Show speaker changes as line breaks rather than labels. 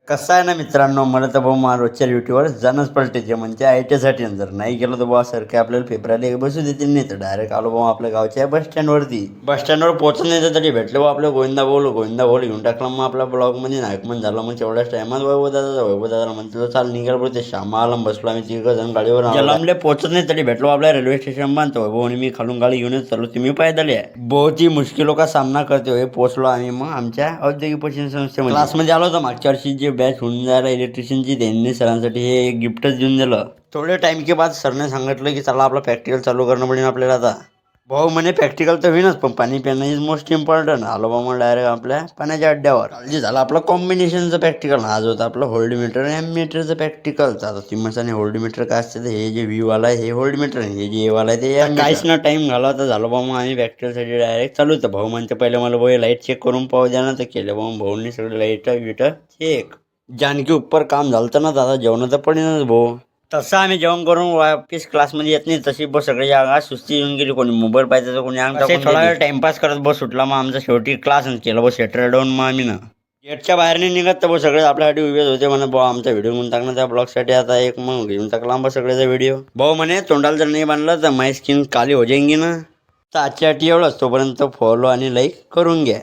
कसं आहे ना मित्रांनो, मला तर भाऊ रोजच्या ड्युटीवर जाणंच पलटेचे म्हणजे आयटीसाठी. जर नाही गेलो तर बुवा सर काय आपल्याला पेपराला बसू देतील नाही. तर डायरेक्ट आलो भाऊ आपल्या गावच्या बस स्टँडवरती. बस स्टँडवर पोहोचून तरी भेटलो भाऊ आपलं गोविंदा बोल घेऊन टाकला. मग आपल्या ब्लॉगमध्ये नायकमन झालं. मग तेवढ्याच टायमात वैभव दादा म्हणतो चाल निघाल बरं. ते श्यामा आलम बसलो आम्ही तिघ जण गाडीवर. जलामले पोहोचत नाही तरी भेटलो आपल्या रेल्वे स्टेशन बांधतो वैभव आणि मी खालून गाडी घेऊनच चालू. तुम्ही पायदल आहे बहुत ही मुश्किलों का सामना करते हुए पोहोचलो आम्ही मग आमच्या औद्योगिक प्रशिक्षण संस्थेमध्ये. क्लासमध्ये आलो होतो मागच्या वर्षी जे बॅच होऊन जायला इलेक्ट्रिशियनची त्यांनी सरांसाठी हे गिफ्टच देऊन दिलं. थोडे टाइम के बाद सरने सांगितलं की चला आपला प्रॅक्टिकल चालू करणं पडेल आपल्याला. आता भाऊ म्हणे प्रॅक्टिकल तर होईनच पण पाणी पिणं इज मोस्ट इम्पॉर्टंट. आलो बा मग डायरेक्ट आपल्या पाण्याच्या अड्ड्यावर. काळजी झालं आपलं कॉम्बिनेशनचं प्रॅक्टिकल. आज होतं आपलं होल्ड मीटर आणि मीटरचं प्रॅक्टिकल. आता तुम्ही होल्ड मीटर काय असते तर हे जे व्ह्यू वाला आहे हे होल्ड मीटर आहे, हे जे ए वाला आहे ते काहीच ना टाइम घाला तर झालं बा. मग आम्ही प्रॅक्टिकलसाठी डायरेक्ट चालू होतं. भाऊ म्हणते पहिले मला भाऊ लाईट चेक करून पाहू द्या ना. तर केलं भाऊ भाऊनी सगळं लाईट विटर चेक. जानकी उपर काम झालं ना दादा जेवण तर पडेनच भाऊ. तसं आम्ही जेवण करून वापस क्लासमध्ये येत नाही तशी बस सगळी अंगात सुस्ती येऊन गेली. कोणी मोबाईल पाहिजे तर कोणी अंग थोडा वेळ टाइमपास करत बस सुटला. मग आमचा शेवटी क्लास केला बस सेटर डाऊन. मग आम्ही ना गेटच्या बाहेर नाही निघत तर बस सगळे आपल्यासाठी उभेच होते. म्हणा भाऊ आमचा व्हिडिओ घेऊन टाकणार त्या ब्लॉगसाठी. आता एक मग घेऊन टाकला बस सगळ्याचा व्हिडिओ. भाऊ म्हणे तोंडाला जर नाही बांधलं तर माझी स्किन काली हो जाईंगी ना. तर आजच्या एवढंच. तोपर्यंत फॉलो आणि लाईक करून घ्या.